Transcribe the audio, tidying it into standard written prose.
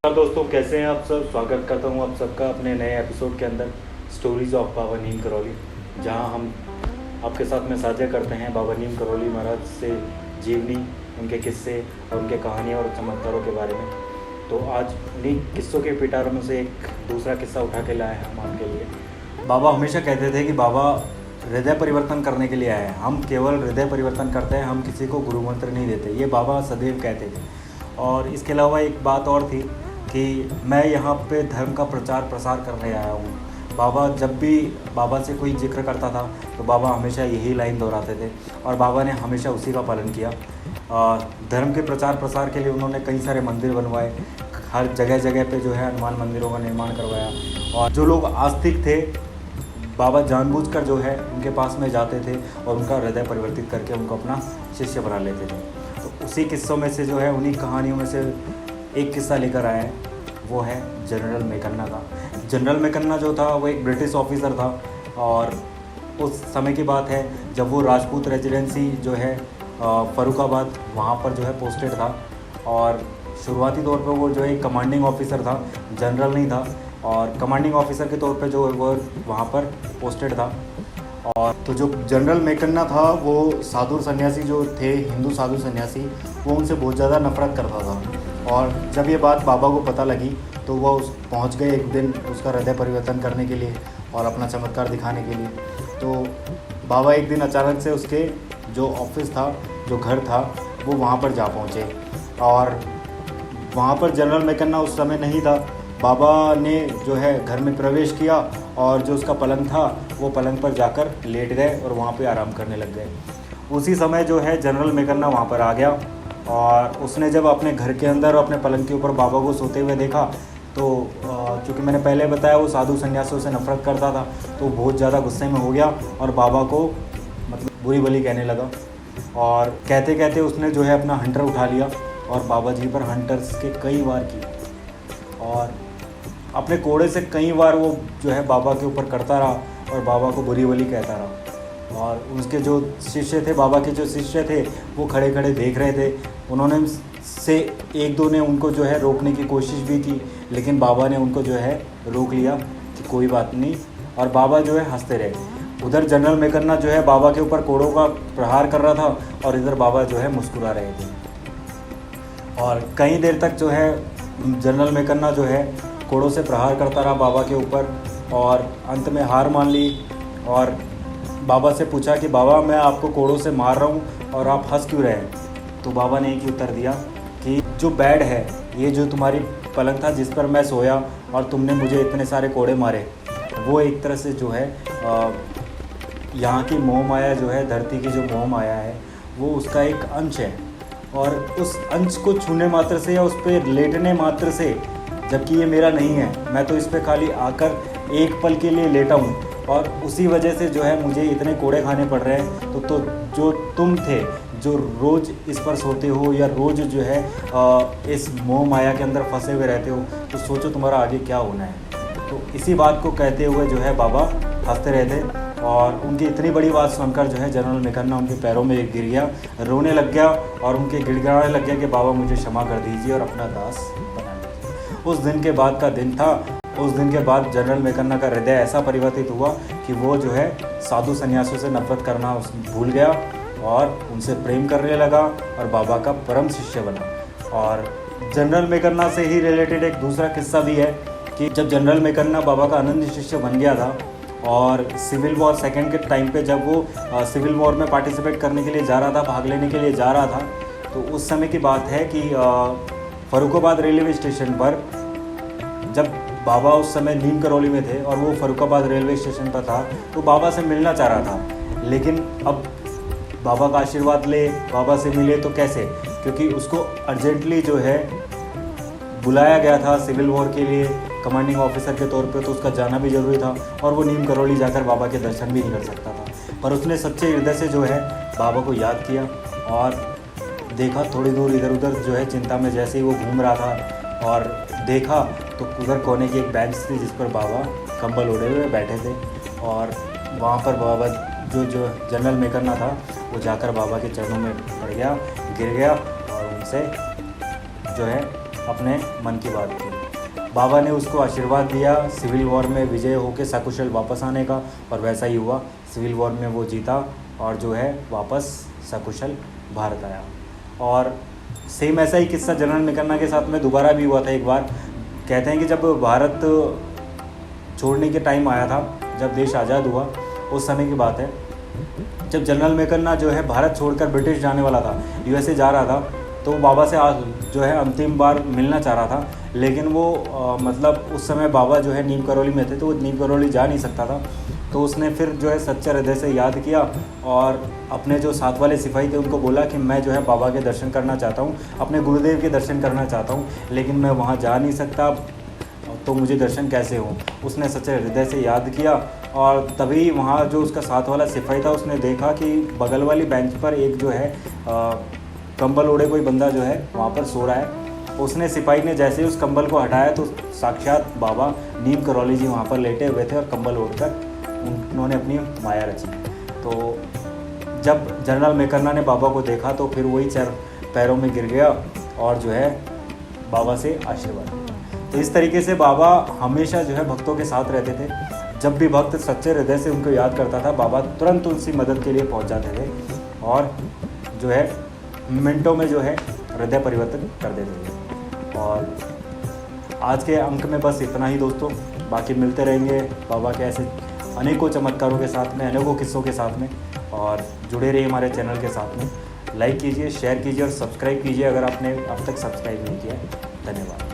दोस्तों, कैसे हैं आप सब। स्वागत करता हूं आप सबका अपने नए एपिसोड के अंदर स्टोरीज़ ऑफ बाबा नीम करौली, जहां हम आपके साथ में साझा करते हैं बाबा नीम करौली महाराज से जीवनी, उनके किस्से और उनके कहानियाँ और चमत्कारों के बारे में। तो आज उन्हीं किस्सों के पिटारों में से एक दूसरा किस्सा उठा के लाए हैं हम आपके लिए। बाबा हमेशा कहते थे कि बाबा हृदय परिवर्तन करने के लिए आए हैं। हम केवल हृदय परिवर्तन करते हैं, हम किसी को गुरु मंत्र नहीं देते, ये बाबा सदैव कहते थे। और इसके अलावा एक बात और थी कि मैं यहाँ पे धर्म का प्रचार प्रसार करने आया हूँ। बाबा जब भी बाबा से कोई जिक्र करता था तो बाबा हमेशा यही लाइन दोहराते थे और बाबा ने हमेशा उसी का पालन किया। धर्म के प्रचार प्रसार के लिए उन्होंने कई सारे मंदिर बनवाए, हर जगह जगह पे जो है हनुमान मंदिरों का निर्माण करवाया। और जो लोग आस्तिक थे, बाबा जानबूझकर जो है उनके पास में जाते थे और उनका हृदय परिवर्तित करके उनको अपना शिष्य बना लेते थे। तो उसी किस्सों में से जो है, उन्हीं कहानियों में से एक किस्सा लेकर आए हैं, वो है जनरल मैकन्ना का। जनरल मैकन्ना जो था वो एक ब्रिटिश ऑफिसर था और उस समय की बात है जब वो राजपूत रेजिडेंसी जो है फ़र्रुखाबाद, वहाँ पर जो है पोस्टेड था। और शुरुआती तौर पर वो जो है कमांडिंग ऑफिसर था, जनरल नहीं था। और कमांडिंग ऑफिसर के तौर पे जो वो वहाँ पर पोस्टेड था। और तो जो जनरल मैकन्ना था वो साधु सन्यासी जो थे, हिंदू साधु सन्यासी, वो उनसे बहुत ज़्यादा नफरत करता था। और जब ये बात बाबा को पता लगी तो वह पहुँच गए एक दिन उसका हृदय परिवर्तन करने के लिए और अपना चमत्कार दिखाने के लिए। तो बाबा एक दिन अचानक से उसके जो ऑफिस था, जो घर था, वो वहाँ पर जा पहुँचे। और वहाँ पर जनरल मैकन्ना उस समय नहीं था। बाबा ने जो है घर में प्रवेश किया और जो उसका पलंग था वो पलंग पर जाकर लेट गए और वहाँ पे आराम करने लग गए। उसी समय जो है जनरल मैकन्ना वहाँ पर आ गया और उसने जब अपने घर के अंदर अपने पलंग के ऊपर बाबा को सोते हुए देखा तो चूँकि मैंने पहले बताया वो साधु सन्यासियों से नफरत करता था, तो बहुत ज़्यादा गुस्से में हो गया और बाबा को मतलब बुरी भली कहने लगा। और कहते कहते उसने जो है अपना हंटर उठा लिया और बाबा जी पर हंटर्स के कई वार किए और अपने कोड़े से कई बार वो जो है बाबा के ऊपर करता रहा और बाबा को बुरी भली कहता रहा। और उसके जो शिष्य थे, बाबा के जो शिष्य थे, वो खड़े खड़े देख रहे थे। उन्होंने से एक दो ने उनको जो है रोकने की कोशिश भी की, लेकिन बाबा ने उनको जो है रोक लिया कि कोई बात नहीं। और बाबा जो है हंसते रहे। उधर जनरल मैकन्ना जो है बाबा के ऊपर कोड़ों का प्रहार कर रहा था और इधर बाबा जो है मुस्कुरा रहे थे। और कई देर तक जो है जनरल मैकन्ना जो है कोड़ों से प्रहार करता रहा बाबा के ऊपर और अंत में हार मान ली। और बाबा से पूछा कि बाबा, मैं आपको कोड़ों से मार रहा हूँ और आप हंस क्यों रहे हैं। तो बाबा ने एक ही उत्तर दिया कि जो बेड है, ये जो तुम्हारी पलंग था जिस पर मैं सोया और तुमने मुझे इतने सारे कोड़े मारे, वो एक तरह से जो है यहाँ की मोह माया जो है, धरती की जो मोह माया है, वो उसका एक अंश है। और उस अंश को छूने मात्र से या उस पर लेटने मात्र से, जबकि ये मेरा नहीं है, मैं तो इस पे खाली आकर एक पल के लिए लेटा हूँ और उसी वजह से जो है मुझे इतने कोड़े खाने पड़ रहे हैं। तो जो तुम थे, जो रोज़ इस पर सोते हो या रोज़ जो है इस मोह माया के अंदर फंसे हुए रहते हो, तो सोचो तुम्हारा आगे क्या होना है। तो इसी बात को कहते हुए जो है बाबा हंसते रहे थे। और उनकी इतनी बड़ी बात सुनकर जो है जनरल मैकन्ना उनके पैरों में गिर गया, रोने लग गया और उनके गिड़गिड़ाने लग गया कि बाबा मुझे क्षमा कर दीजिए और अपना दास बना लीजिए। उस दिन के बाद का दिन था। उस दिन के बाद जनरल मैकन्ना का हृदय ऐसा परिवर्तित हुआ कि वो जो है साधु सन्यासियों से नफरत करना भूल गया और उनसे प्रेम करने लगा और बाबा का परम शिष्य बना। और जनरल मैकन्ना से ही रिलेटेड एक दूसरा किस्सा भी है कि जब जनरल मैकन्ना बाबा का अनन्य शिष्य बन गया था और सिविल वॉर सेकेंड के टाइम पे जब वो सिविल वॉर में पार्टिसिपेट करने के लिए जा रहा था, भाग लेने के लिए जा रहा था, तो उस समय की बात है कि फ़र्रुखाबाद रेलवे स्टेशन पर, जब बाबा उस समय नीम करौली में थे और वो फ़र्रुखाबाद रेलवे स्टेशन पर था, तो बाबा से मिलना चाह रहा था। लेकिन अब बाबा का आशीर्वाद ले, बाबा से मिले तो कैसे, क्योंकि उसको अर्जेंटली जो है बुलाया गया था सिविल वॉर के लिए कमांडिंग ऑफिसर के तौर पे, तो उसका जाना भी ज़रूरी था और वो नीम करौली जाकर बाबा के दर्शन भी नहीं कर सकता था। पर उसने सच्चे हृदय से जो है बाबा को याद किया और देखा थोड़ी दूर इधर उधर जो है चिंता में जैसे ही वो घूम रहा था और देखा तो उधर कोने की एक बेंच थी जिस पर बाबा कंबल ओढ़े हुए बैठे थे। और वहाँ पर बाबा जो जनरल मैकन्ना था वो जाकर बाबा के चरणों में पड़ गया, गिर गया और उनसे जो है अपने मन की बात की। बाबा ने उसको आशीर्वाद दिया सिविल वॉर में विजय होकर सकुशल वापस आने का, और वैसा ही हुआ। सिविल वॉर में वो जीता और जो है वापस सकुशल भारत आया। और सेम ऐसा ही किस्सा जनरल मैकेन्ना के साथ में दोबारा भी हुआ था एक बार। कहते हैं कि जब भारत छोड़ने के टाइम आया था, जब देश आज़ाद हुआ, उस समय की बात है, जब जनरल मैकेन्ना जो है भारत छोड़कर ब्रिटिश जाने वाला था, यूएसए जा रहा था, तो बाबा से आज जो है अंतिम बार मिलना चाह रहा था। लेकिन वो मतलब उस समय बाबा जो है नीम करौली में थे, तो वो नीम करौली जा नहीं सकता था। तो उसने फिर जो है सच्चे हृदय से याद किया और अपने जो साथ वाले सिपाही थे उनको बोला कि मैं जो है बाबा के दर्शन करना चाहता हूँ, अपने गुरुदेव के दर्शन करना चाहता हूँ, लेकिन मैं वहाँ जा नहीं सकता, तो मुझे दर्शन कैसे हो। उसने सच्चे हृदय से याद किया और तभी वहाँ जो उसका साथ वाला सिपाही था उसने देखा कि बगल वाली बेंच पर एक जो है कंबल ओढ़े कोई बंदा जो है वहाँ पर सो रहा है। उसने सिपाही ने जैसे ही उस कंबल को हटाया तो साक्षात बाबा नीम करौली जी वहाँ पर लेटे हुए थे और कंबल ओढ़कर उन्होंने अपनी माया रची। तो जब जनरल मैकेन्ना ने बाबा को देखा तो फिर वही पैरों में गिर गया और जो है बाबा से आशीर्वाद लिया। तो इस तरीके से बाबा हमेशा जो है भक्तों के साथ रहते थे। जब भी भक्त सच्चे हृदय से उनको याद करता था, बाबा तुरंत उनकी मदद के लिए पहुंच जाते थे और जो है मिनटों में जो है हृदय परिवर्तन कर देते थे। और आज के अंक में बस इतना ही दोस्तों, बाकी मिलते रहेंगे बाबा के ऐसे अनेकों चमत्कारों के साथ में, अनेकों किस्सों के साथ में, और जुड़े रहिए हमारे चैनल के साथ में। लाइक कीजिए, शेयर कीजिए और सब्सक्राइब कीजिए अगर आपने अब तक सब्सक्राइब नहीं किया है। धन्यवाद।